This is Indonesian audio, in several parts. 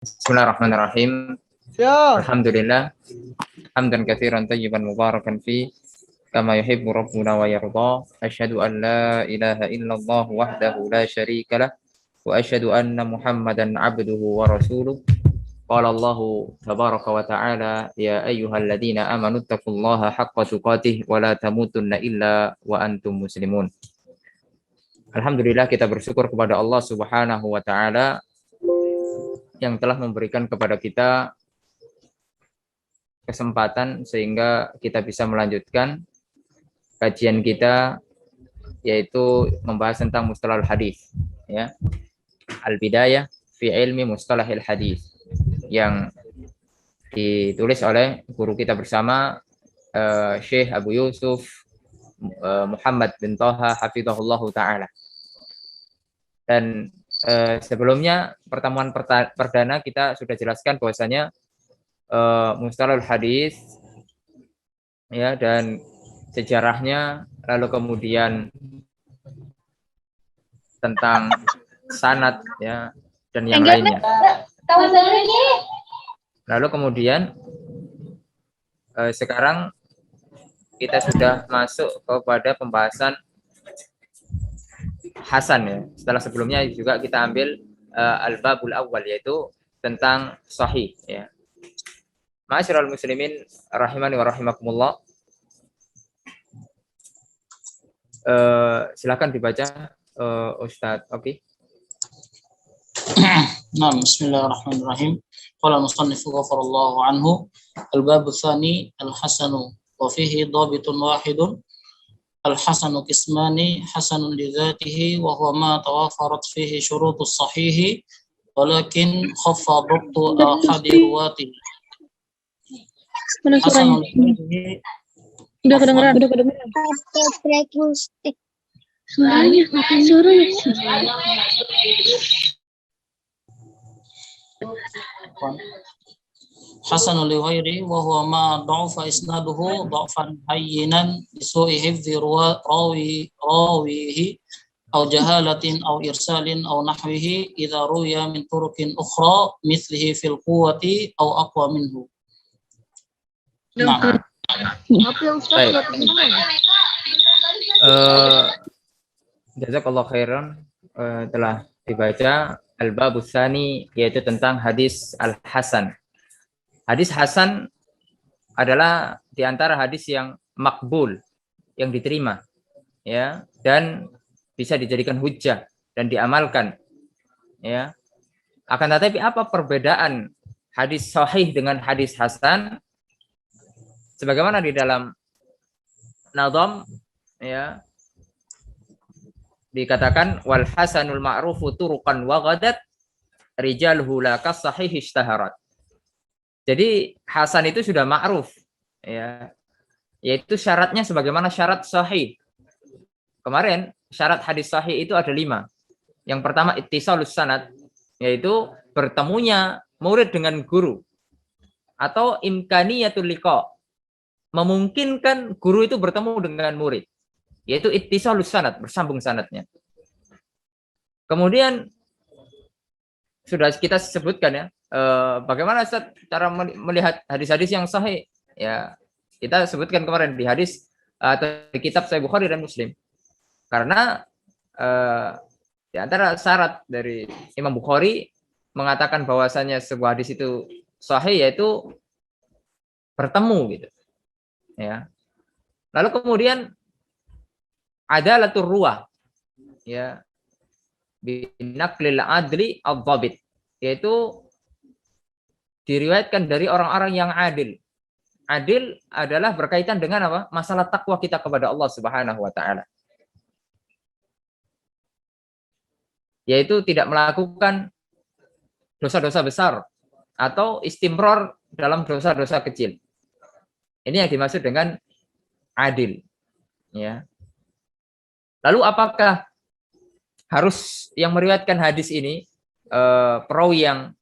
Bismillahirrahmanirrahim. Siap. Alhamdulillah. Hamdan katsiran tayyiban mubarakan fi kama yuhibbu rabbuna wa yarda. Asyhadu an la ilaha illallah wahdahu la syarika lah wa asyhadu anna Muhammadan abduhu wa rasuluh. Qala Allahu tabaraka wa ta'ala ya ayyuhalladzina amanu taqullaha haqqa tuqatih wa la tamutunna illa wa antum muslimun. Alhamdulillah, kita bersyukur kepada Allah Subhanahu wa taala yang telah memberikan kepada kita kesempatan sehingga kita bisa melanjutkan kajian kita, yaitu membahas tentang mustalahul hadis, ya. Al-Bidayah fi ilmi mustalahil hadis, yang ditulis oleh guru kita bersama, Syekh Abu Yusuf Muhammad bin Thaha hafizahullahu taala. Dan sebelumnya pertemuan perdana kita sudah jelaskan bahwasanya mustalahul hadis, ya, dan sejarahnya, lalu kemudian tentang sanad, ya, dan yang lainnya. Lalu kemudian sekarang kita sudah masuk kepada pembahasan Hasan, ya. Setelah sebelumnya juga kita ambil al-babul awal, yaitu tentang sahih, ya. Ma'asyiral muslimin rahimani wa rahimakumullah. Silakan dibaca Ustadz. Oke. Nah, bismillahirrahmanirrahim. Qala al-musannif ghafarallahu anhu, al-babu tsani al-hasanu wa fihi dhabitun wahidun. Al-hasanu qismani, hasanun li dzatihi wa huwa ma tawafarat fihi syurutus sahihi walakin khaffa dhabtu ahadi ruwatihi. Hasanun li dzatihi. Udah kedengeran. Tracking stick. Suaranya makin suara. Hasanul li ghairi wa huwa ma dha'fa isnaduhu dha'fan hayyinan bi su'i hifdzi rawihi aw jahalatin aw irsalin aw nahwihi idza ruya min turuqin ukhra mithlihi fil quwwati aw aqwa minhu. Nah, Baik. Jazakallah khairan. Telah dibaca al-babus tsani, yaitu tentang hadis al-hasan. Hadis hasan adalah di antara hadis yang makbul, yang diterima, ya, dan bisa dijadikan hujjah dan diamalkan, ya. Akan tetapi apa perbedaan hadis sahih dengan hadis hasan? Sebagaimana di dalam Nadham, ya, dikatakan wal hasanul ma'rufu turuqan wa ghadat rijalhu la kas sahih ishtaharat. Jadi hasan itu sudah ma'ruf, ya, yaitu syaratnya sebagaimana syarat sahih. Kemarin syarat hadis sahih itu ada 5. Yang pertama ittisalus sanad, yaitu bertemunya murid dengan guru, atau imkaniyatul liqa, memungkinkan guru itu bertemu dengan murid, yaitu ittisalus sanad, bersambung sanadnya. Kemudian sudah kita sebutkan, ya, bagaimana Ustaz cara melihat hadis-hadis yang sahih, ya, kita sebutkan kemarin di hadis atau di kitab Sahih Bukhari dan Muslim. Karena di antara syarat dari Imam Bukhari mengatakan bahwasanya sebuah hadis itu sahih, yaitu bertemu, gitu, ya. Lalu kemudian adalatur ruwah, ya, binaqlil adli adz-dhabit, yaitu diriwayatkan dari orang-orang yang adil. Adil adalah berkaitan dengan apa? Masalah takwa kita kepada Allah Subhanahu wa taala. Yaitu tidak melakukan dosa-dosa besar atau istimror dalam dosa-dosa kecil. Ini yang dimaksud dengan adil, ya. Lalu apakah harus yang meriwayatkan hadis ini perawi yang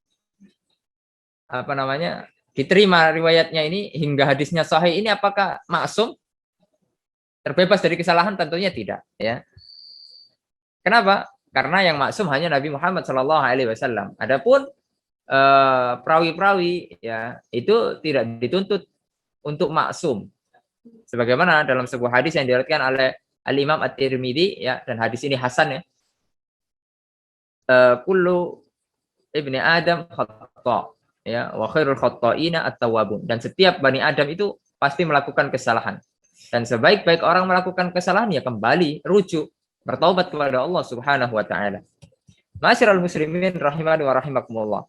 diterima riwayatnya ini hingga hadisnya sahih ini apakah maksum, terbebas dari kesalahan? Tentunya tidak, ya. Kenapa? Karena yang maksum hanya Nabi Muhammad SAW. Adapun perawi-perawi ya itu tidak dituntut untuk maksum. Sebagaimana dalam sebuah hadis yang diriwayatkan oleh Al-Imam At-Tirmidzi ya, dan hadis ini hasan ya. Kullu ibni Adam khata ya, wa khairul khata'ina at-tawwabun. Dan setiap Bani Adam itu pasti melakukan kesalahan. Dan sebaik-baik orang melakukan kesalahan ya kembali, rujuk, bertaubat kepada Allah Subhanahu wa taala. Ma'asyiral muslimin rahimani wa rahimakumullah.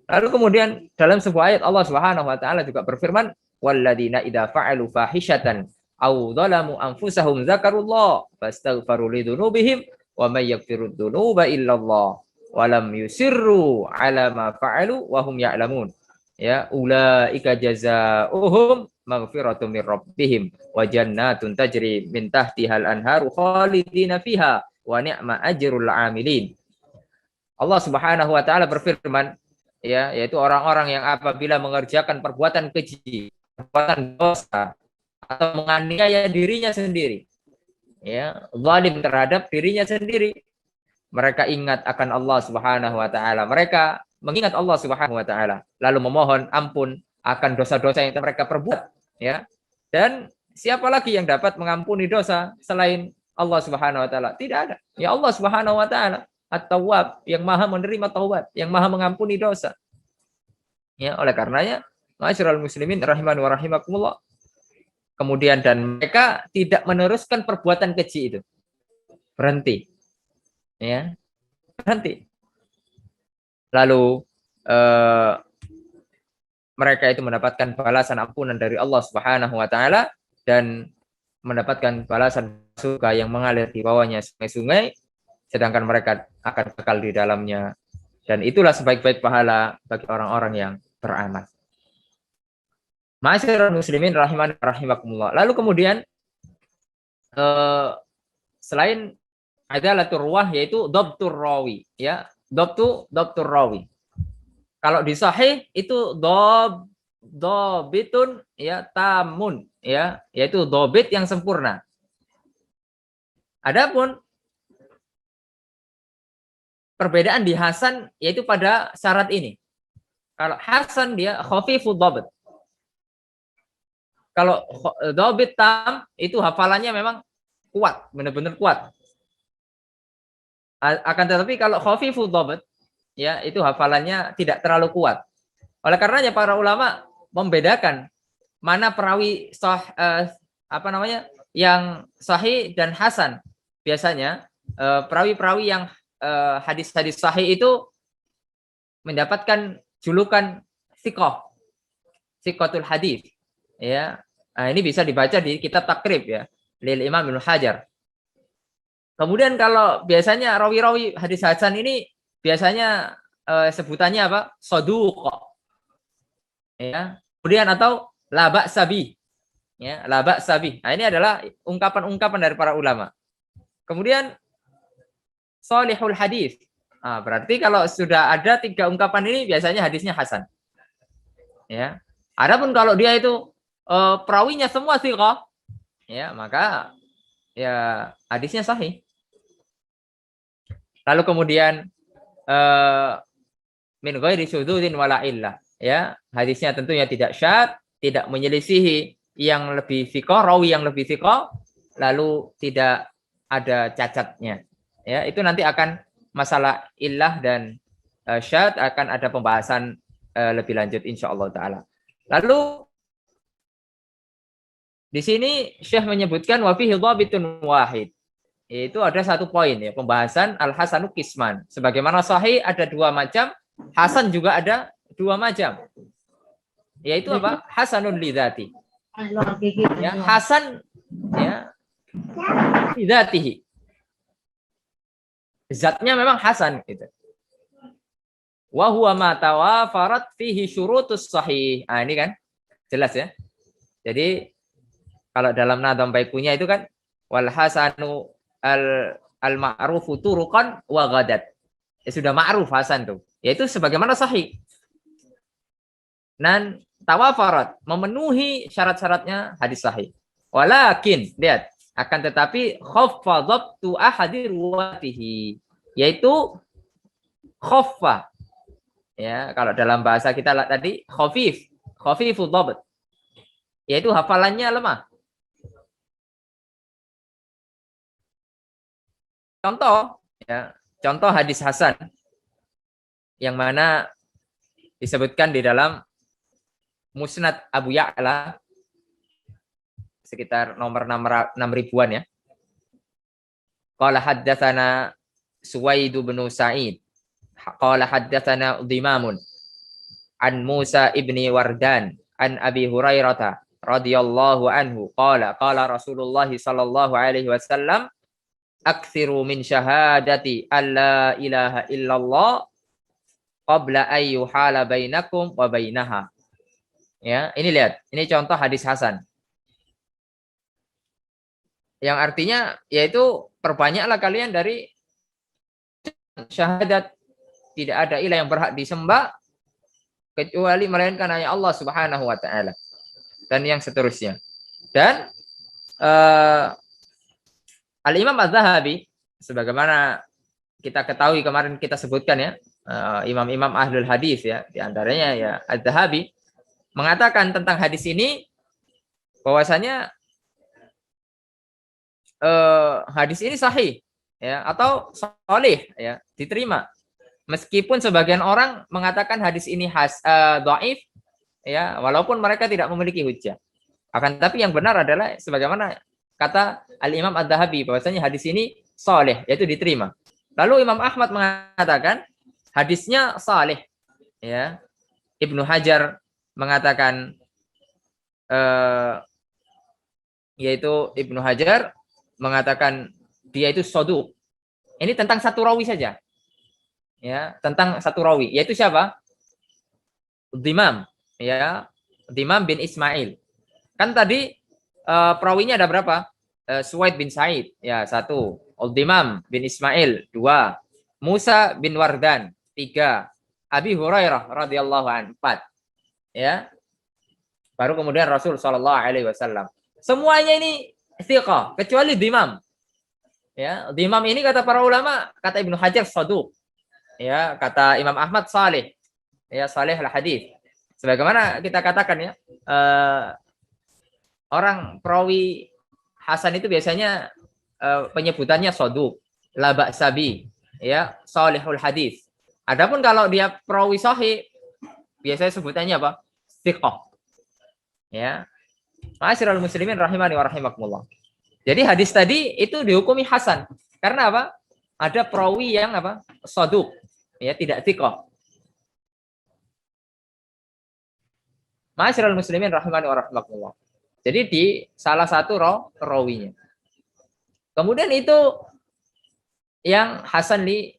Lalu kemudian dalam sebuah ayat Allah Subhanahu wa taala juga berfirman, walladzina idza fa'alu fahishatan aw dzalamu anfusahum dzakarullah fastaghfiru lidzunubihim wa may yaghfirud dzunuba illallah wa lam yusirru ala ma fa'alu wa hum ya'lamun. Ya, ulaika jazaohum maghfiratun mir rabbihim wa jannatun tajri min tahtihal anharu khalidina fiha wa ni'ma ajrul 'amilin. Allah Subhanahu wa taala berfirman ya, yaitu orang-orang yang apabila mengerjakan perbuatan keji, perbuatan dosa atau menganiaya dirinya sendiri, ya, zalim terhadap dirinya sendiri, mereka ingat akan Allah Subhanahu wa taala. Mereka mengingat Allah Subhanahu wa taala, lalu memohon ampun akan dosa-dosa yang mereka perbuat, ya. Dan siapa lagi yang dapat mengampuni dosa selain Allah Subhanahu wa taala? Tidak ada. Ya Allah Subhanahu wa taala, At-Tawwab, yang Maha menerima taubat, yang Maha mengampuni dosa. Ya, oleh karenanya, ma'asyiral muslimin rahimani wa rahimakumullah. Kemudian dan mereka tidak meneruskan perbuatan keji itu. Berhenti. Ya. Berhenti. Lalu mereka itu mendapatkan balasan ampunan dari Allah Subhanahu wa taala dan mendapatkan balasan surga yang mengalir di bawahnya sungai-sungai, sedangkan mereka akan kekal di dalamnya. Dan itulah sebaik-baik pahala bagi orang-orang yang beramal. Ma'asyiral muslimin rahimani rahimakumullah. Lalu kemudian selain adalatur ruwah yaitu dhabtur rawi, ya. Dhabtur rawi. Kalau di sahih itu dhabitun ya tamun ya, yaitu dhabit yang sempurna. Adapun perbedaan di hasan yaitu pada syarat ini. Kalau hasan dia khafifud dhabit. Kalau dhabit tam itu hafalannya memang kuat, benar-benar kuat. Akan tetapi kalau khafifud dhabit ya itu hafalannya tidak terlalu kuat. Oleh karenanya para ulama membedakan mana perawi yang sahih dan hasan. Biasanya perawi-perawi yang hadis-hadis sahih itu mendapatkan julukan thiqatul hadis ya. Nah, ini bisa dibaca di kitab Takrib ya, lil Imam Ibnu Hajar. Kemudian kalau biasanya rawi-rawi hadis hasan ini biasanya sebutannya apa? Saduq. Ya. Kemudian atau laba sabi. Ya, laba sabi. Nah, ini adalah ungkapan-ungkapan dari para ulama. Kemudian salihul hadis. Nah, berarti kalau sudah ada 3 ungkapan ini biasanya hadisnya hasan. Ya. Adapun kalau dia itu perawinya semua thiqah, ya, maka ya hadisnya sahih. Lalu kemudian min ghairi syudzin wala illah, ya, hadisnya tentunya tidak syadz, tidak menyelisihi yang lebih thiqah, rawi yang lebih thiqah, lalu tidak ada cacatnya. Ya, itu nanti akan masalah illah dan syadz akan ada pembahasan lebih lanjut insyaallah taala. Lalu di sini Syekh menyebutkan wa fihi dhabitun wahid. Itu ada 1 poin ya, pembahasan al-hasanu qisman. Sebagaimana sahih ada 2 macam, hasan juga ada 2 macam. Yaitu apa? Hasanun lidzati. Ya, hasan ya lidzatihi. Zatnya memang hasan gitu. Wa huwa ma tawafarat fihi syurutus sahih. Ah, ini kan jelas ya. Jadi kalau dalam Nadham Baikunya itu kan wal hasanu al ma'rufu turuqan wa ghadat. Ya sudah ma'ruf hasan tuh. Yaitu sebagaimana sahih. Dan tawafarat memenuhi syarat-syaratnya hadis sahih. Walakin lihat akan tetapi khaffa dhabtu ahadi ruwatihi, yaitu khaffa Ya, kalau dalam bahasa kita tadi khafifud dhabt, yaitu hafalannya lemah. Contoh, ya, contoh hadis hasan yang mana disebutkan di dalam Musnad Abu Ya'la sekitar nomor 6 ribuan ya. Qala haddatsana Suwaid bin Sa'id. Qala haddatsana Dhimamun an Musa ibni Wardan an Abi Hurairah radhiyallahu anhu qala qala Rasulullah sallallahu alaihi wasallam aktsiru min syahadati alla ilaha illallah qabla ay yuhala bainakum wa bainaha. Ya, ini lihat, ini contoh hadis hasan. Yang artinya yaitu perbanyaklah kalian dari syahadat tidak ada ilah yang berhak disembah kecuali melainkan hanya Allah Subhanahu wa taala. Dan yang seterusnya. Dan Al-Imam Az-Zahabi sebagaimana kita ketahui kemarin kita sebutkan ya, imam-imam ahlul hadis ya, di antaranya ya Az-Zahabi mengatakan tentang hadis ini bahwasanya hadis ini sahih ya atau sahih ya, diterima. Meskipun sebagian orang mengatakan hadis ini dhaif ya, walaupun mereka tidak memiliki hujjah. Akan tapi yang benar adalah sebagaimana kata Al-Imam Ad-Dahabi bahwasanya hadis ini sahih, yaitu diterima. Lalu Imam Ahmad mengatakan hadisnya sahih ya. Ibnu Hajar mengatakan yaitu Ibnu Hajar mengatakan dia itu soduk. Ini tentang satu rawi saja. Ya, tentang satu rawi, yaitu siapa? Dhimam, ya. Dhimam bin Ismail. Kan tadi perawinya ada berapa? Suwaid bin Sa'id, ya, 1. Dhimam bin Ismail, 2. Musa bin Wardan, 3. Abi Hurairah radhiyallahu anhu, 4. Ya. Baru kemudian Rasul sallallahu alaihi wasallam. Semuanya ini thiqah kecuali Dhimam. Ya, Dhimam ini kata para ulama, kata Ibnu Hajar saduq. Ya, kata Imam Ahmad salih. Ya, salih al-hadis. Sebagaimana kita katakan ya, orang perawi hasan itu biasanya penyebutannya saduq, la ba'sabi, ya, salihul hadis. Adapun kalau dia perawi sahih, biasanya sebutannya apa? Thiqah. Ya. Ma'asyiral muslimin rahimani wa rahimakumullah. Jadi hadis tadi itu dihukumi hasan. Karena apa? Ada perawi yang apa? Saduq. Ya, tidak thiqah. Ma'asyiral muslimin rahimani wa rahimakumullah. Jadi di salah satu rawinya. Kemudian itu yang hasan li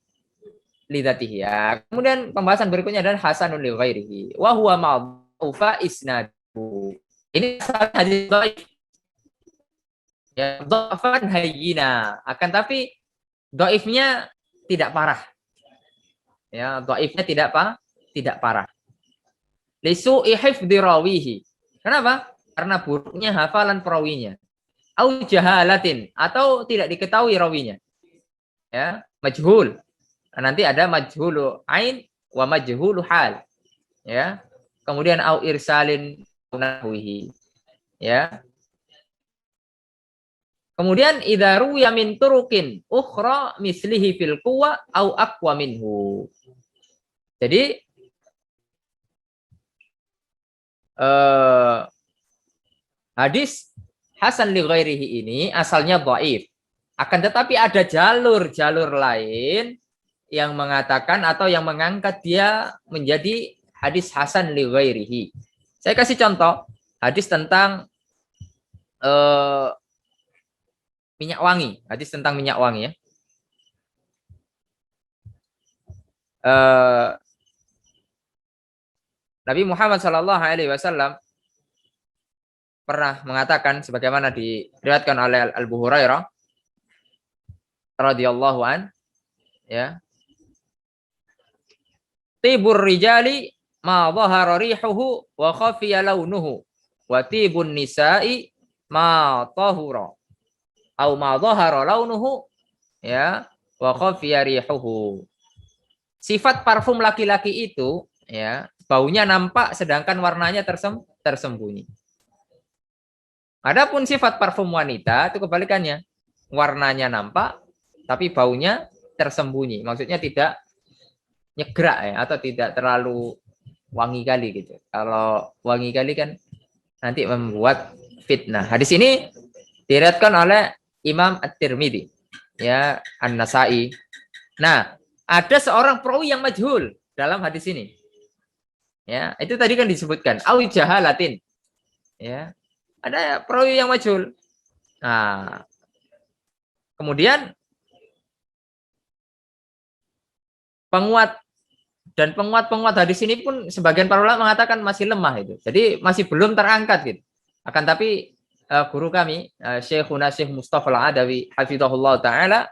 dzatihi. Ya. Kemudian pembahasan berikutnya adalah hasanun li ghairihi. Wa huwa ma'dhufa isnaduhu. Ini hadis dhaif. Ya, dhafan hayyina. Akan tapi dhaifnya tidak parah. Ya, dhaifnya tidak parah. Lisu'i hifdzi rawihi. Kenapa? Karena buruknya hafalan perawinya. Au jahalatin, atau tidak diketahui rawinya. Ya, majhul. Nanti ada majhulu ain wa majhulu hal. Ya. Kemudian au irsalin nahwihi. Ya. Kemudian idza ruwiya min turuqin ukhra mislihi fil quwa au aqwa minhu. Jadi hadis hasan li ghairihi ini asalnya dhaif. Akan tetapi ada jalur-jalur lain yang mengatakan atau yang mengangkat dia menjadi hadis hasan li ghairihi. Saya kasih contoh hadis tentang minyak wangi, hadis tentang minyak wangi ya. Nabi Muhammad Shallallahu Alaihi Wasallam pernah mengatakan sebagaimana diriwayatkan oleh Abu Hurairah radhiyallahu an, ya, tibur rijali ma dhahara rihuhu wa khafiya launuhu wa tibun nisa'i ma tahura au ma dhahara launuhu, ya, wa khafiya rihuhu. Sifat parfum laki-laki itu ya, baunya nampak sedangkan warnanya tersembunyi. Adapun sifat parfum wanita itu kebalikannya. Warnanya nampak tapi baunya tersembunyi. Maksudnya tidak nyegrak ya, atau tidak terlalu wangi kali gitu. Kalau wangi kali kan nanti membuat fitnah. Hadis ini diriwayatkan oleh Imam At-Tirmidzi, ya, An-Nasa'i. Nah, ada seorang perawi yang majhul dalam hadis ini. Ya, itu tadi kan disebutkan au jahalatin. Ya. Ada perawi yang majhul. Nah, kemudian penguat penguat hadis ini pun sebagian para ulama mengatakan masih lemah itu. Jadi masih belum terangkat gitu. Akan tapi guru kami Syekhuna Syekh Mustafa Al-Adawi hafizahullah taala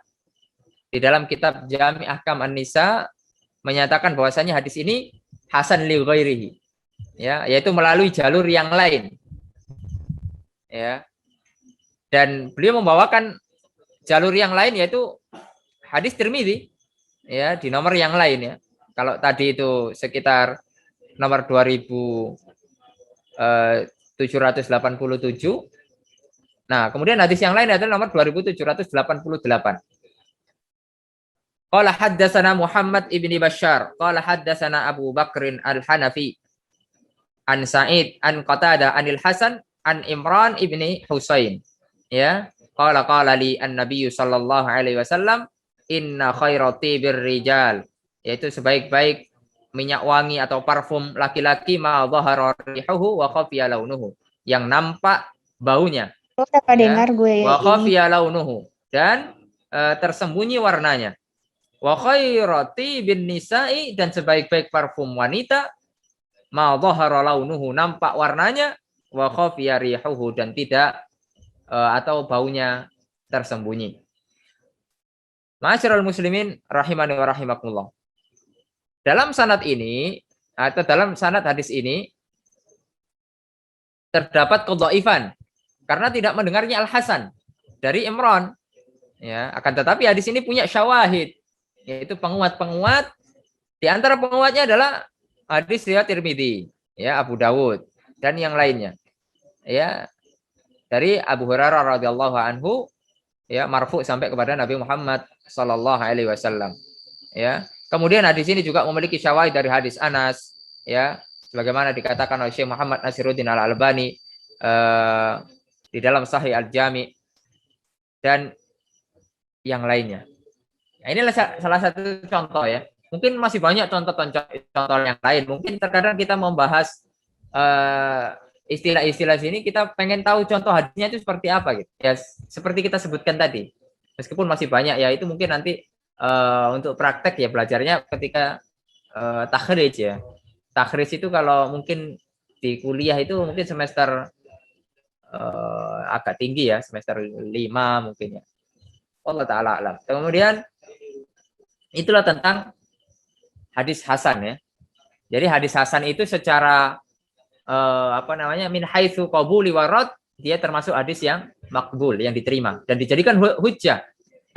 di dalam kitab Jami' Ahkam An-Nisa menyatakan bahwasanya hadis ini hasan li ghairihi. Ya, yaitu melalui jalur yang lain. Ya. Dan beliau membawakan jalur yang lain yaitu hadis Tirmidzi, ya, di nomor yang lain ya. Kalau tadi itu sekitar nomor 2787. Nah, kemudian hadis yang lain adalah nomor 2788. Qala haddatsana Muhammad ibni Bashar, qala haddatsana Abu Bakrin Al-Hanafi, an Sa'id, an Qatadah, anil Hasan, an Imran ibni Husain. Ya, qala li an-nabiy sallallahu alaihi wasallam, inna khairati birrijal, yaitu sebaik-baik minyak wangi atau parfum laki-laki ma dhahara rihuhu wa khafiya launuhu, yang nampak baunya. Dengar gue wa khafiya launuhu, dan tersembunyi warnanya. Wa khairati bin nisa'i, dan sebaik-baik parfum wanita ma dhahara launuhu, nampak warnanya, wa khafiya rihuhu, dan tidak atau baunya tersembunyi. Ma'asyiral muslimin rahimani wa rahimakumullah. Dalam sanad ini atau dalam sanad hadis ini terdapat kedhaifan karena tidak mendengarnya Al-Hasan dari Imran. Ya, akan tetapi hadis ini punya syawahid, yaitu penguat-penguat. Di antara penguatnya adalah hadis riwayat Tirmidzi, ya, Abu Dawud dan yang lainnya. Ya, dari Abu Hurairah radhiyallahu anhu, ya, marfu sampai kepada Nabi Muhammad sallallahu alaihi wasallam. Ya. Kemudian hadis ini juga memiliki syawahid dari hadis Anas, ya, sebagaimana dikatakan oleh Syekh Muhammad Nasiruddin Al-Albani di dalam Sahih Al-Jami' dan yang lainnya. Nah, inilah salah satu contoh ya. Mungkin masih banyak contoh yang lain. Mungkin terkadang kita membahas istilah-istilah sini, kita pengen tahu contoh hadisnya itu seperti apa gitu. Ya, seperti kita sebutkan tadi. Meskipun masih banyak ya, itu mungkin nanti untuk praktek ya belajarnya ketika takhrij ya. Takhrij itu kalau mungkin di kuliah itu mungkin semester agak tinggi ya, semester 5 mungkin ya. Allah taala alam. Kemudian itulah tentang hadis hasan ya. Jadi hadis hasan itu secara min haitsu qabuli warad, dia termasuk hadis yang makbul, yang diterima dan dijadikan hujjah.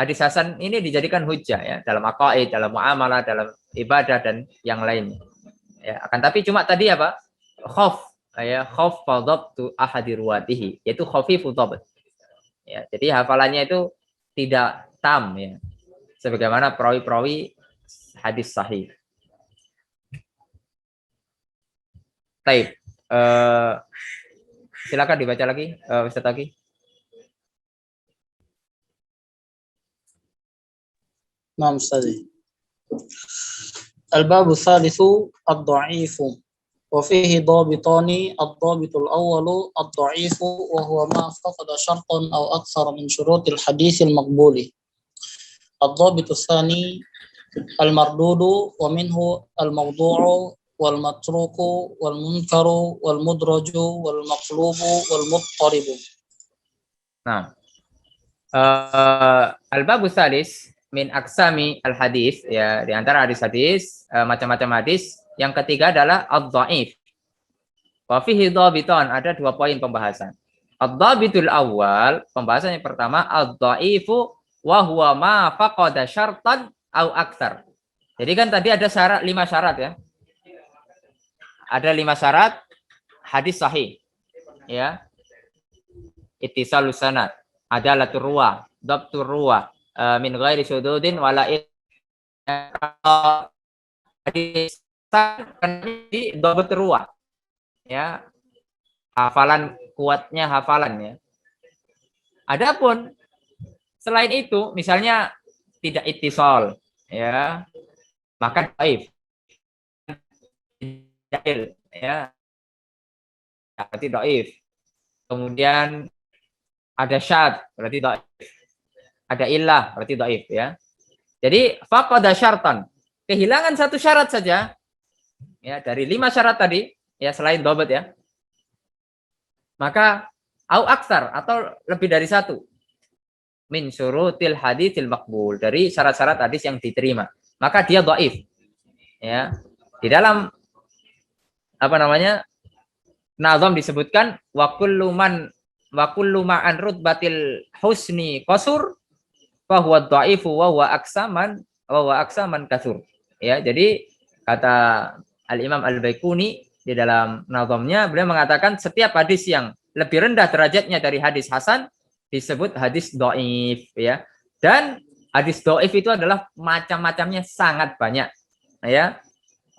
Hadis hasan ini dijadikan hujjah ya dalam aqaid, dalam muamalah, dalam ibadah dan yang lain. Ya, akan tapi cuma tadi apa? Khauf fadabtu ahadi ruwatihi, yaitu khafifu dhabt. Ya, jadi hafalannya itu tidak tam ya. Sebagaimana perawi-perawi hadis sahih. Baik. Silakan dibaca lagi, Ustaz Taki. نعم أستاذي. الباب الثالث الضعيف وفيه ضابطان. الضابط الأول الضعيف وهو ما فقد شرطا أو أكثر من شروط الحديث المقبول. الضابط الثاني المردود ومنه الموضوع والمتروك والمنكر والمدرج والمقلوب والمضطرب. Nah, al-babu tsalis min aqsami al-hadis, ya, di antara hadis-hadis, macam-macam hadis. Yang ketiga adalah ad-dhaif. Wa fihi dhabitan, ada 2 poin pembahasan. Ad-dhabitul awal, pembahasan yang pertama, ad-dhaifu wa huwa ma faqada syartan au aktsar. Jadi kan tadi ada 5 syarat ya. ada 5 syarat hadis sahih. Ya. Ittisalus sanad, adalatur ruwah, dhabtur ruwah, min ghairi syududin wala hadis di dhabtur ruwah. Ya. Hafalan kuatnya hafalan ya. Adapun selain itu misalnya tidak ittisal ya, maka dhaif. Ya, berarti dhaif. Kemudian ada syad, berarti dhaif. Ada illah, berarti dhaif ya. Jadi faqada syartan, kehilangan satu syarat saja ya dari 5 syarat tadi ya selain dhabat ya. Maka au aksar atau lebih dari 1 min syurutil haditsil maqbul, dari syarat-syarat hadis yang diterima, maka dia dhaif. Ya. Di dalam apa namanya? Nazam disebutkan wa kullu ma'an rutbatil husni qasur fa huwa dhaifu wa huwa aksaman kasur. Ya, jadi kata Al-Imam Al-Baiquni di dalam nazamnya, beliau mengatakan setiap hadis yang lebih rendah derajatnya dari hadis hasan disebut hadis dhaif ya. Dan hadis dhaif itu adalah macam-macamnya sangat banyak ya.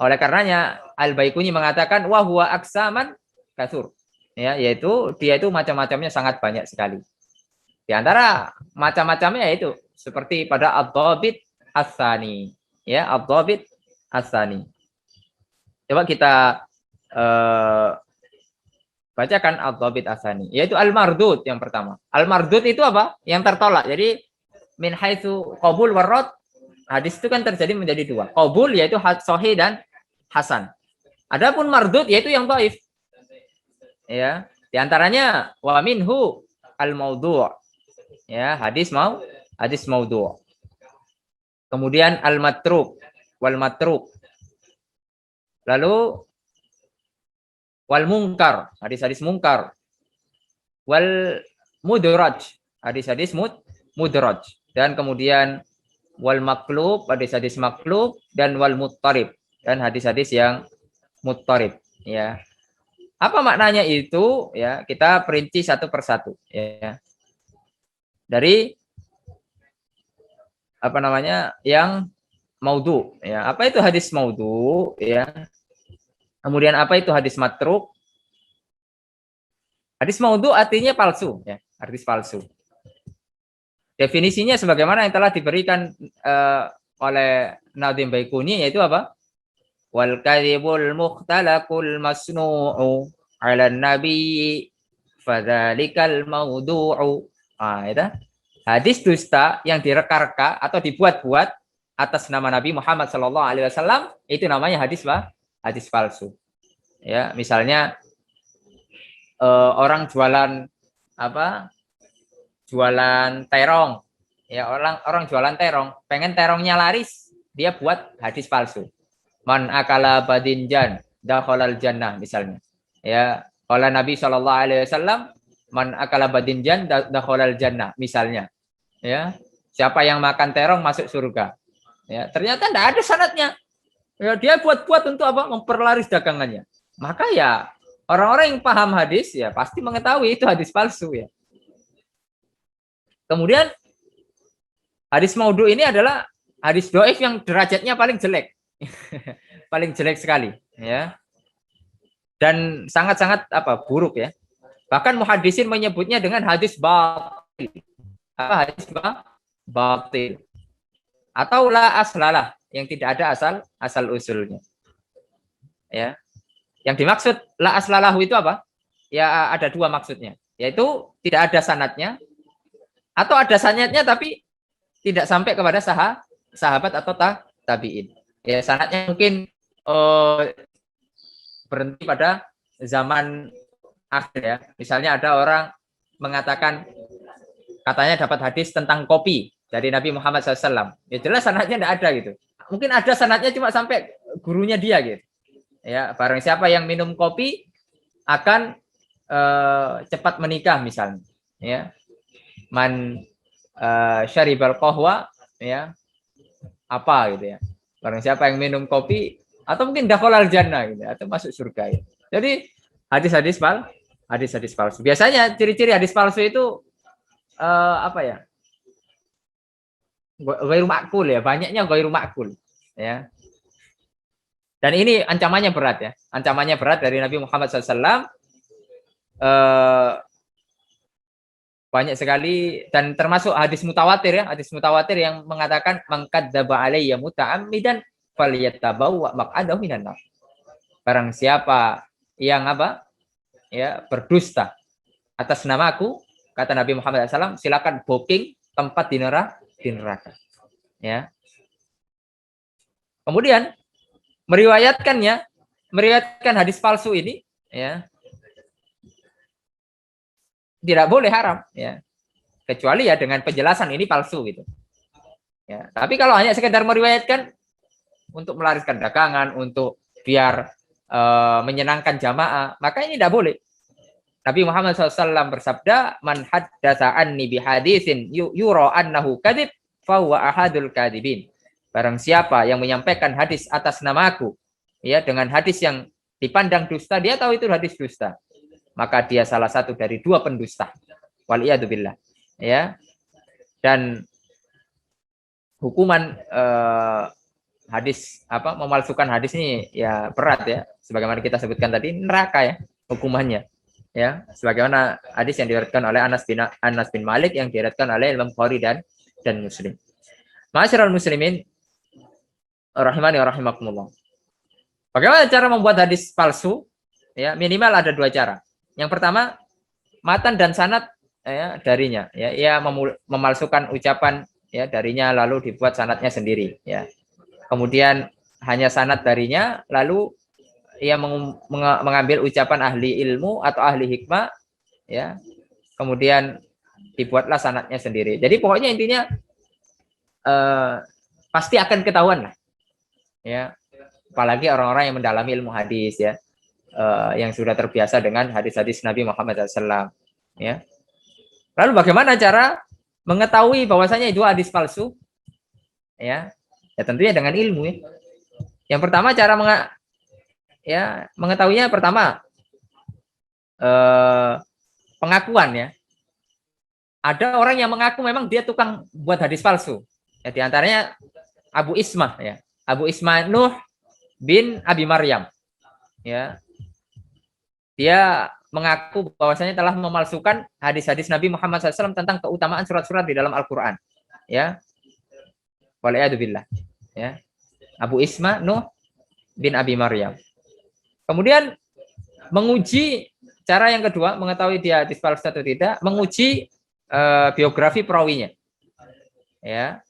Oleh karenanya Al-Baiquni mengatakan wa huwa aksaman kasur. Ya, yaitu dia itu macam-macamnya sangat banyak sekali. Di antara macam-macamnya yaitu seperti pada ad-dhabit as-tsani ya, ad-dhabit as-tsani. Coba kita bacakan ad-dhabit as-tsani, yaitu al-mardud yang pertama. Al-mardud itu apa? Yang tertolak. Jadi min haitsu qabul warad, hadis itu kan terjadi menjadi 2. Qabul yaitu sahih dan hasan. Adapun mardud yaitu yang dhaif. Ya, di antaranya wa minhu al-maudhu'. Ya, hadis maudhu'. Kemudian al-matruk wal matruk. Lalu wal munkar, hadis-hadis munkar. Wal mudraj, hadis-hadis mudraj. Dan kemudian wal maklub, hadis-hadis maklub, dan wal muttarib, dan hadis-hadis yang muttarib ya. Apa maknanya itu ya? Kita perinci satu persatu ya. Dari apa namanya? Yang maudhu ya. Apa itu hadis maudhu ya? Kemudian apa itu hadis matruk? Hadis maudhu artinya palsu ya, hadis palsu. Definisinya sebagaimana yang telah diberikan oleh Nazim Baiquni, yaitu apa? Wal kadhibul mukhtalaqul masnu'u 'ala nabi fadzalikal maudhu'u. Itu hadis dusta yang direka-reka atau dibuat-buat atas nama Nabi Muhammad sallallahu alaihi wasallam, itu namanya hadis hadis palsu. Ya, misalnya orang jualan apa? Jualan terong. Ya, orang jualan terong, pengen terongnya laris, dia buat hadis palsu. Man akala badinjan dakhalal jannah misalnya. Ya, qala Nabi sallallahu alaihi wasallam, man akala badinjan dakhalal jannah misalnya. Ya, siapa yang makan terong masuk surga. Ya, ternyata enggak ada sanadnya. Ya, dia buat-buat untuk apa? Memperlaris dagangannya. Maka ya orang-orang yang paham hadis ya pasti mengetahui itu hadis palsu ya. Kemudian hadis maudhu ini adalah hadis dhaif yang derajatnya paling jelek. Paling jelek sekali ya. Dan sangat-sangat apa? Buruk ya. Bahkan muhaddisin menyebutnya dengan hadis batil. Apa hadis batil? Atau la aslalah, yang tidak ada asal usulnya. Ya. Yang dimaksud la aslalahu itu apa? Ya ada 2 maksudnya, yaitu tidak ada sanadnya atau ada sanadnya tapi tidak sampai kepada sahabat atau tabi'in. Ya, sanadnya mungkin berhenti pada zaman akhir ya. Misalnya ada orang mengatakan katanya dapat hadis tentang kopi dari Nabi Muhammad SAW. Ya jelas sanadnya tidak ada gitu. Mungkin ada sanadnya cuma sampai gurunya dia gitu. Ya, barang siapa yang minum kopi akan cepat menikah misalnya. Ya, man syaribal qahwa ya apa gitu ya. Barang siapa yang minum kopi atau mungkin dakhalal jannah gitu, atau masuk surga gitu. Jadi hadis-hadis palsu. Biasanya ciri-ciri hadis palsu itu apa ya? Ghairu ma'qul ya, banyaknya ghairu ma'qul ya. Dan ini ancamannya berat ya. Ancamannya berat dari Nabi Muhammad SAW. Banyak sekali dan termasuk hadis mutawatir ya, hadis mutawatir yang mengatakan mangkadzaba alayya muta'ammidan falyatabawwa maq'adahu minan nar. Barang siapa yang apa? Ya, berdusta atas namaku, kata Nabi Muhammad SAW, silakan booking tempat di neraka. Ya. Kemudian meriwayatkan hadis palsu ini, ya, tidak boleh, haram, ya, kecuali ya dengan penjelasan ini palsu gitu. Ya, tapi kalau hanya sekedar meriwayatkan untuk melariskan dagangan, untuk biar menyenangkan jamaah, maka ini tidak boleh. Nabi Muhammad SAW bersabda, man haddatsa anni bihaditsin yura annahu kadhib fa huwa ahadul kadhibin. Barang siapa yang menyampaikan hadis atas namaku, ya, dengan hadis yang dipandang dusta, dia tahu itu hadis dusta, maka dia salah satu dari 2 pendusta. Waliyadzubillah. Ya. Dan hukuman hadis apa memalsukan hadis ini ya berat ya, sebagaimana kita sebutkan tadi, neraka ya hukumannya. Ya, sebagaimana hadis yang diriwayatkan oleh Anas bin Malik yang diriwayatkan oleh Imam Bukhari dan Muslim. Ma'asyiral muslimin rahimani wa rahimakumullah. Bagaimana cara membuat hadis palsu? Ya, minimal ada 2 cara. Yang pertama, matan dan sanad ya darinya, ya, ia memalsukan ucapan ya darinya lalu dibuat sanadnya sendiri, ya. Kemudian hanya sanad darinya, lalu ia mengambil ucapan ahli ilmu atau ahli hikmah, ya. Kemudian dibuatlah sanadnya sendiri. Jadi pokoknya intinya pasti akan ketahuan lah. Ya, apalagi orang-orang yang mendalami ilmu hadis ya, yang sudah terbiasa dengan hadis-hadis Nabi Muhammad SAW. Ya, lalu bagaimana cara mengetahui bahwasanya itu hadis palsu? Ya, ya tentunya dengan ilmu ya. Yang pertama cara mengetahuinya pertama pengakuan ya. Ada orang yang mengaku memang dia tukang buat hadis palsu. Ya, di antaranya Abu Ismah ya. Abu Isma Nuh bin Abi Maryam, ya, dia mengaku bahwasanya telah memalsukan hadis-hadis Nabi Muhammad SAW tentang keutamaan surat-surat di dalam Al-Quran, ya, waliyadzubillah, ya, Abu Isma Nuh bin Abi Maryam. Kemudian menguji cara yang kedua mengetahui dia hadis palsu atau tidak, menguji biografi perawinya, ya,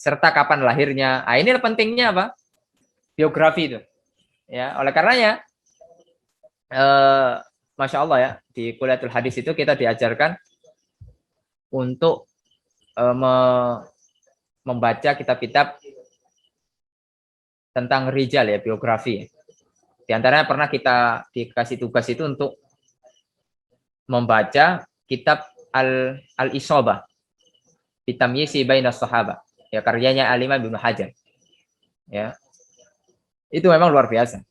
serta kapan lahirnya. Nah, ini pentingnya apa? Biografi itu. Ya, oleh karenanya Masya Allah ya, di Kuliatul Hadis itu kita diajarkan untuk membaca kitab-kitab tentang rijal ya, biografi. Di antaranya pernah kita dikasih tugas itu untuk membaca kitab Al-Isobah Bitamyizi Bainas Sahabah. Ya, karyanya Al-Imam Ibnu Hajar. Ya. Itu memang luar biasa.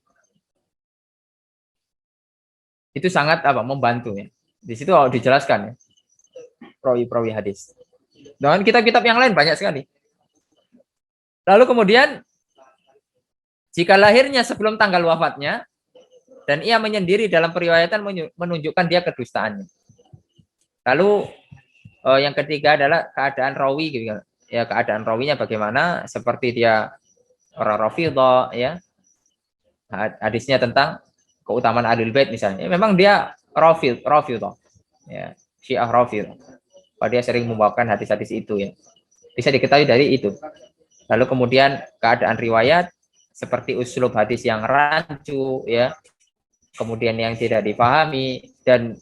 Itu sangat membantu ya. Di situ dijelaskan ya. Perawi-perawi hadis. Dan kitab-kitab yang lain banyak sekali. Lalu kemudian jika lahirnya sebelum tanggal wafatnya dan ia menyendiri dalam periwayatan menunjukkan dia kedustaannya. Lalu yang ketiga adalah keadaan rawi gitu. Ya, keadaan rawinya bagaimana, seperti dia orang Rafidhah ya, hadisnya tentang keutamaan Ahlul Bait misalnya, memang dia Rafidhah ya, Syiah Rafidhah, dia sering membawakan hadis-hadis itu ya, bisa diketahui dari itu. Lalu kemudian keadaan riwayat seperti uslub hadis yang rancu ya, kemudian yang tidak dipahami dan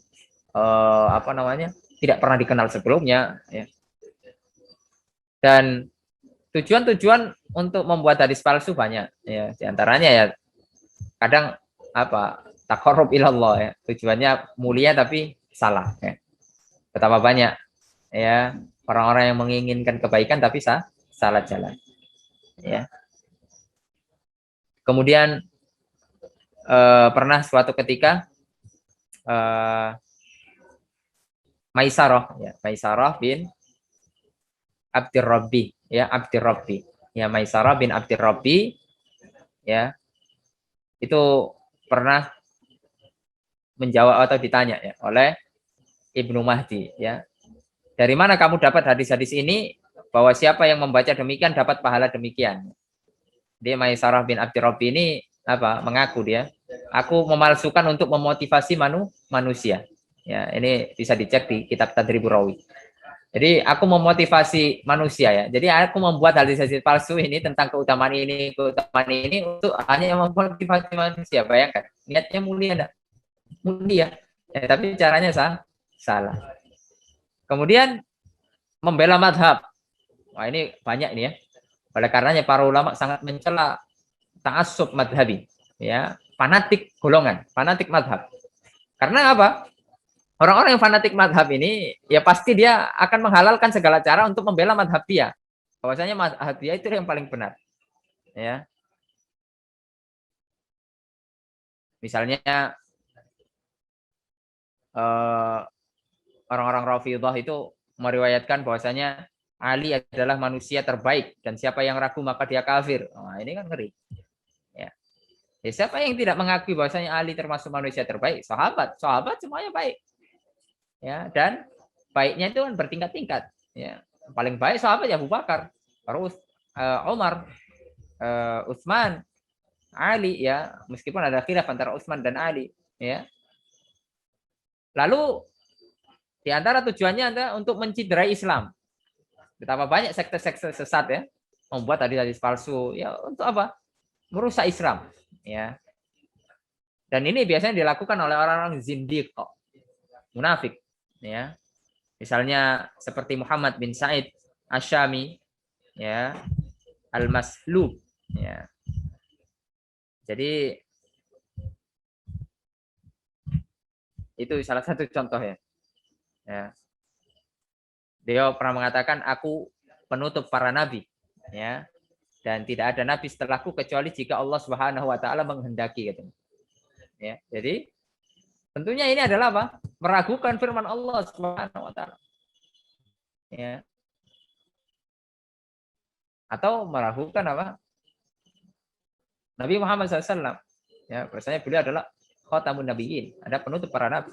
tidak pernah dikenal sebelumnya ya. Dan tujuan-tujuan untuk membuat hadis palsu banyak ya, diantaranya ya kadang taqarrub ilallah ya, tujuannya mulia tapi salah ya. Betapa banyak ya orang-orang yang menginginkan kebaikan tapi salah jalan ya. Kemudian pernah suatu ketika Maisarah bin Abdirrabbi, Maisarah bin Abdirrabbi, ya, itu pernah menjawab atau ditanya ya oleh Ibnu Mahdi, ya. Dari mana kamu dapat hadis-hadis ini bahwa siapa yang membaca demikian dapat pahala demikian? Dia Maisarah bin Abdirrabbi ini mengaku dia, aku memalsukan untuk memotivasi manusia. Ya, ini bisa dicek di kitab Tadribur Rawi. Jadi aku memotivasi manusia ya. Jadi aku membuat hadis-hadis palsu ini tentang keutamaan ini untuk hanya memotivasi manusia. Bayangkan, niatnya mulia enggak? Mulia. Ya, tapi caranya salah. Kemudian membela madhab. Wah, ini banyak ini ya. Oleh karenanya para ulama sangat mencela ta'assub madhabi, ya, fanatik golongan, fanatik madhab. Karena apa? Orang-orang yang fanatik madhab ini, ya pasti dia akan menghalalkan segala cara untuk membela madhab dia. Bahwasanya madhab dia itu yang paling benar. Ya. Misalnya orang-orang Rafidhah itu meriwayatkan bahwasanya Ali adalah manusia terbaik dan siapa yang ragu maka dia kafir. Nah, ini kan ngeri. Ya. Siapa yang tidak mengakui bahwasanya Ali termasuk manusia terbaik? Sahabat semuanya baik. Ya, dan baiknya itu kan bertingkat-tingkat. Ya. Paling baik sahabat ya Abu Bakar, terus Umar, Utsman, Ali, ya, meskipun ada khilaf antara Utsman dan Ali, ya. Lalu di antara tujuannya adalah untuk menciderai Islam. Betapa banyak sekte-sekte sesat ya, membuat hadis-hadis palsu, ya untuk apa? Merusak Islam, ya. Dan ini biasanya dilakukan oleh orang-orang zindiq, munafik, ya. Misalnya seperti Muhammad bin Sa'id Asyami, ya, Al-Maslub, ya. Jadi itu salah satu contoh ya. Ya. Dia pernah mengatakan aku penutup para nabi, ya. Dan tidak ada nabi setelahku kecuali jika Allah Subhanahu wa taala menghendaki gitu. Ya. Jadi tentunya ini adalah apa? Meragukan firman Allah Subhanahu wa taala. Ya. Atau meragukan apa? Nabi Muhammad SAW. Ya, biasanya beliau adalah khatamun nabiyyin, ada penutup para nabi.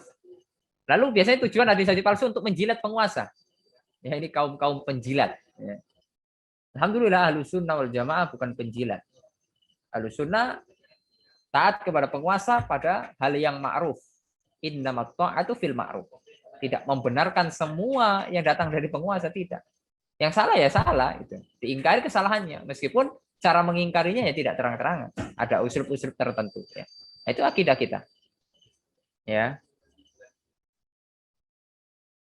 Lalu biasanya tujuan hadis-hadis palsu untuk menjilat penguasa. Ya, ini kaum penjilat. Ya. Alhamdulillah Ahlussunnah wal Jamaah bukan penjilat. Ahlussunnah taat kepada penguasa pada hal yang ma'ruf. Innamat ta'atu fil ma'ruf. Tidak membenarkan semua yang datang dari penguasa, tidak. Yang salah ya salah, itu. Diingkari kesalahannya, meskipun cara mengingkarinya ya tidak terang-terangan. Ada usul-usul tertentu. Ya. Itu akidah kita. Ya.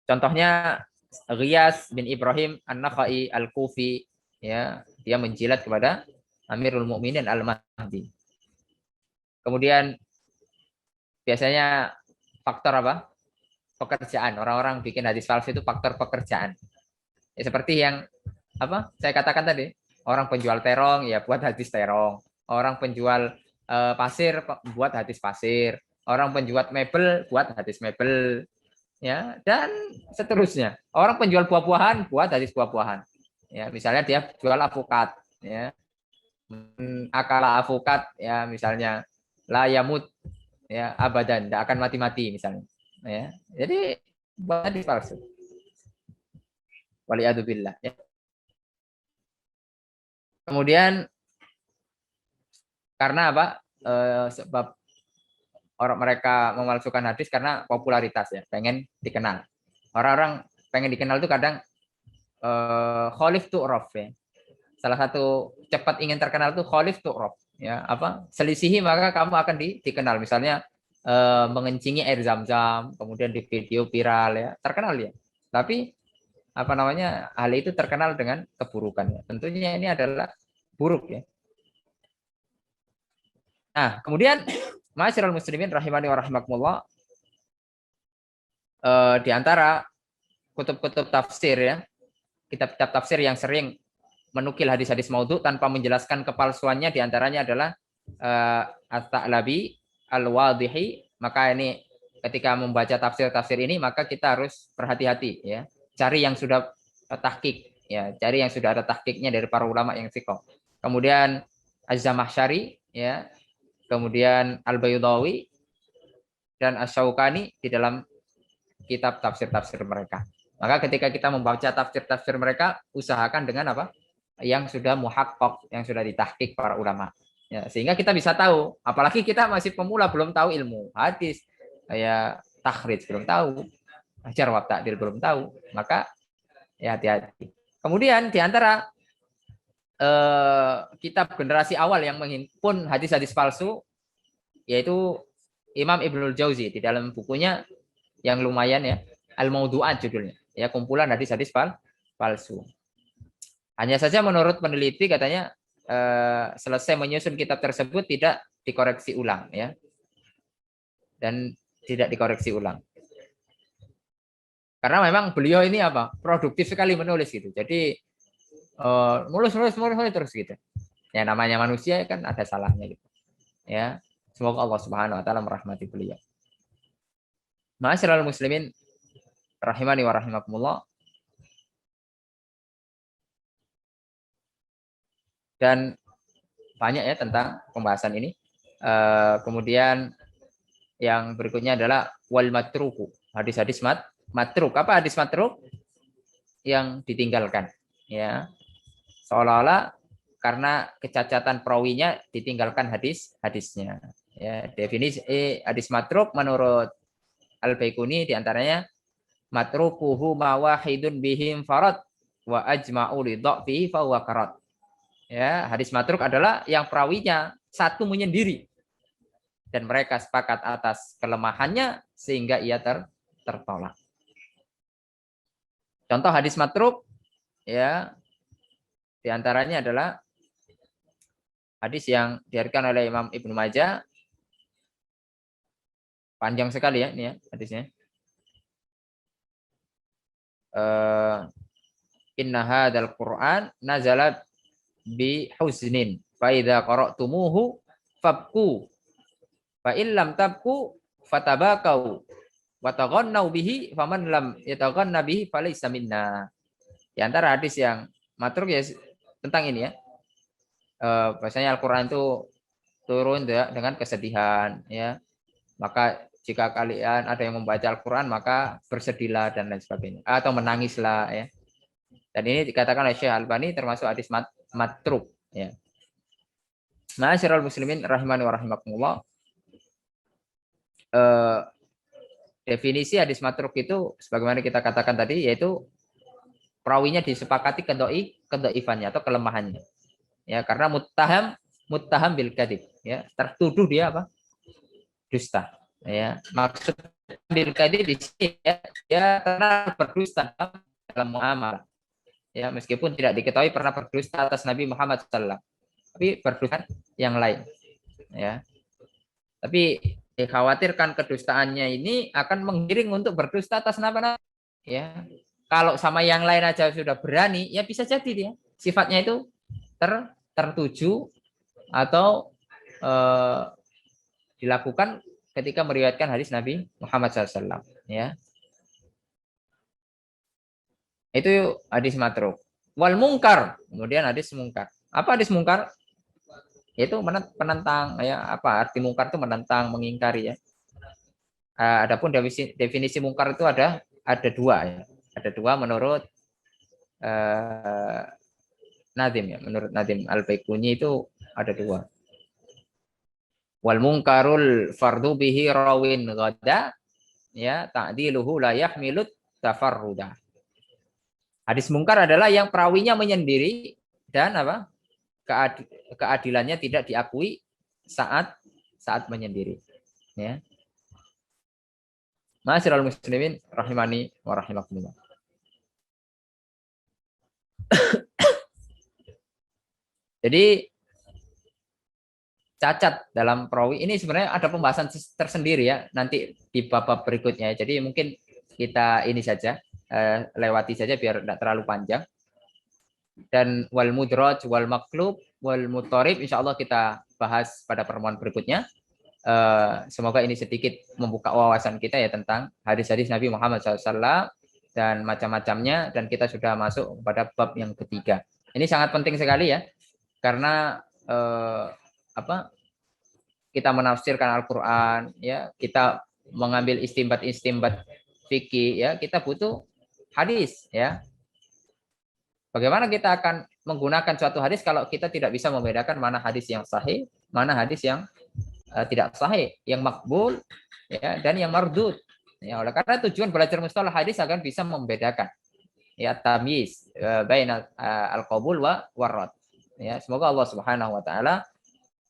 Contohnya Ghiyas bin Ibrahim An-Nakhai Al-Kufi, ya, dia menjilat kepada Amirul Mukminin Al-Mahdi. Kemudian biasanya faktor apa? Pekerjaan. Orang-orang bikin hadis palsu itu faktor pekerjaan. Ya, seperti yang apa? Saya katakan tadi, orang penjual terong ya buat hadis terong. Orang penjual pasir buat hadis pasir. Orang penjual mebel buat hadis mebel. Ya, dan seterusnya. Orang penjual buah-buahan buat hadis buah-buahan. Ya, misalnya dia jual avokat, ya. Akala avokat, ya, misalnya la yamut, ya, abadan, tidak akan mati-mati misalnya. Ya. Jadi buat hadis palsu. Waliyadzubillah, ya. Kemudian karena apa? Sebab orang mereka memalsukan hadis karena popularitas ya, pengen dikenal. Orang-orang pengen dikenal itu kadang khalif tu'raf ya. Salah satu cepat ingin terkenal itu khalif tu'raf ya, apa? Selisihi maka kamu akan dikenal. Misalnya mengencingi air zam-zam, kemudian di video viral ya, terkenal ya. Tapi apa namanya? Hal itu terkenal dengan keburukan ya. Tentunya ini adalah buruk ya. Nah, kemudian Ma'asyiral muslimin rahimani wa rahimakumullah, di antara kutub-kutub tafsir ya, kitab-kitab tafsir yang sering menukil hadis-hadis maudhu tanpa menjelaskan kepalsuannya, di antaranya adalah At-Ta'labi Al-Wadhihi, maka ini ketika membaca tafsir-tafsir ini maka kita harus berhati-hati ya. Cari yang sudah tahqiq ya, cari yang sudah ada tahqiqnya dari para ulama yang thiqah. Kemudian Az-Zamakhsyari ya, kemudian Al-Baydawi dan Asy-Syaukani di dalam kitab tafsir-tafsir mereka. Maka ketika kita membaca tafsir-tafsir mereka, usahakan dengan apa? Yang sudah muhaqqaq, yang sudah ditahqiq para ulama. Ya, sehingga kita bisa tahu, apalagi kita masih pemula belum tahu ilmu hadis, kayak takhrij belum tahu, ajar wa ta'dil belum tahu, maka ya hati-hati. Kemudian di antara kitab generasi awal yang menghimpun hadis-hadis palsu yaitu Imam Ibnul Jauzi di dalam bukunya yang lumayan ya, Al-Mawdu'at judulnya, ya kumpulan hadis-hadis palsu. Hanya saja menurut peneliti katanya selesai menyusun kitab tersebut tidak dikoreksi ulang ya. Dan tidak dikoreksi ulang. Karena memang beliau ini apa? Produktif sekali menulis gitu. Jadi nulis terus gitu. Ya namanya manusia kan ada salahnya gitu. Ya. Semoga Allah Subhanahu wa taala merahmati beliau. Ma'asyiral muslimin rahimani wa rahimakumullah. Dan banyak ya tentang pembahasan ini. Kemudian yang berikutnya adalah wal matruku, hadis-hadis matruk. Apa hadis matruk? Yang ditinggalkan, ya. Seolah-olah karena kecacatan perawinya ditinggalkan hadisnya. Ya, definisi hadis matruk menurut Al-Baiquni diantaranya matrukuhu ma wahidun bihim farad wa ajma'u li dha'fihi fa huwa karat. Ya, hadis matruk adalah yang perawinya satu menyendiri dan mereka sepakat atas kelemahannya sehingga ia tertolak. Contoh hadis matruk ya diantaranya adalah hadis yang diriwayatkan oleh Imam Ibnu Majah, panjang sekali ya ini ya hadisnya. Inna hadzal Qur'an nazala bi huznin fa idza qara'tumuhu fabku fa in lam tabku fatabakau wa taghannau bihi faman lam yataghanna bihi falaysa minna. Di antara hadis yang matruk ya tentang ini ya. Bahasanya Al-Qur'an itu turun dengan kesedihan ya. Maka jika kalian ada yang membaca Al-Qur'an maka bersedihlah dan lain sebagainya atau menangislah ya. Dan ini dikatakan oleh Syekh Al-Albani termasuk hadis matruk ya. Ma'asyiral muslimin rahimani wa rahimakumullah. Definisi hadis matruk itu sebagaimana kita katakan tadi yaitu perawinya disepakati kedhaifannya atau kelemahannya. Ya, karena muttaham bil kadzib ya, tertuduh dia apa? Dusta. Ya, maksud bil kadzib di sini ya, dia pernah berdusta dalam muamalah. Ya, meskipun tidak diketahui pernah berdusta atas Nabi Muhammad SAW, tapi berdusta yang lain. Ya. Tapi dikhawatirkan kedustaannya ini akan menggiring untuk berdusta atas nama. Ya. Kalau sama yang lain aja sudah berani, ya bisa jadi dia sifatnya itu tertuju atau dilakukan ketika meriwayatkan hadis Nabi Muhammad SAW. Ya. Itu hadis matruk. Wal mungkar, kemudian hadis mungkar. Apa hadis mungkar? Yaitu penentang ya, apa arti mungkar itu menentang, mengingkari ya. Adapun definisi mungkar itu ada dua ya. Ada dua menurut Nadim ya, menurut Nadim Al-Baiquni itu ada dua. Wal mungkarul fardu bihi rawin ghada ya ta'diluhu la yahmilut tafarruda. Hadis mungkar adalah yang perawinya menyendiri dan apa? Keadilannya tidak diakui saat menyendiri. Ya. Ma'asyiral muslimin rahimani wa rahimakumullah. Jadi cacat dalam perawi ini sebenarnya ada pembahasan tersendiri ya nanti di bab berikutnya. Jadi mungkin kita ini saja lewati saja biar tidak terlalu panjang. Dan wal mudraj wal maqlub wal muttarib insyaallah kita bahas pada pertemuan berikutnya. Semoga ini sedikit membuka wawasan kita ya tentang hadis-hadis Nabi Muhammad SAW dan macam-macamnya, dan kita sudah masuk pada bab yang ketiga. Ini sangat penting sekali ya, karena kita menafsirkan Al-Quran, ya kita mengambil istimbat fikih, ya kita butuh hadis, ya. Bagaimana kita akan menggunakan suatu hadis kalau kita tidak bisa membedakan mana hadis yang sahih, mana hadis yang tidak sahih, yang makbul, ya, dan yang mardud. Ya, oleh karena tujuan belajar mustalah hadis agar bisa membedakan, ya, tamyiz baina al-qabul wa warad. Ya, semoga Allah Subhanahu wa taala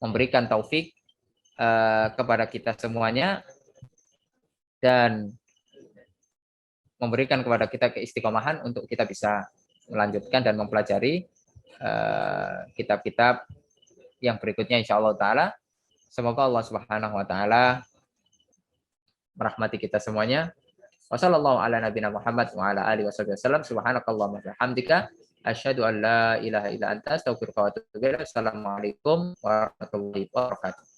memberikan taufik kepada kita semuanya dan memberikan kepada kita keistiqomahan untuk kita bisa melanjutkan dan mempelajari kitab-kitab yang berikutnya insyaallah taala. Semoga Allah Subhanahu wa taala merahmati kita semuanya. Wassallallahu ala nabiyina Muhammad wa ala alihi wasallam. Subhanakallahumma wa bihamdika asyhadu an la ilaha illa anta astaghfiruka wa atubu ilaik. Assalamualaikum warahmatullahi wabarakatuh.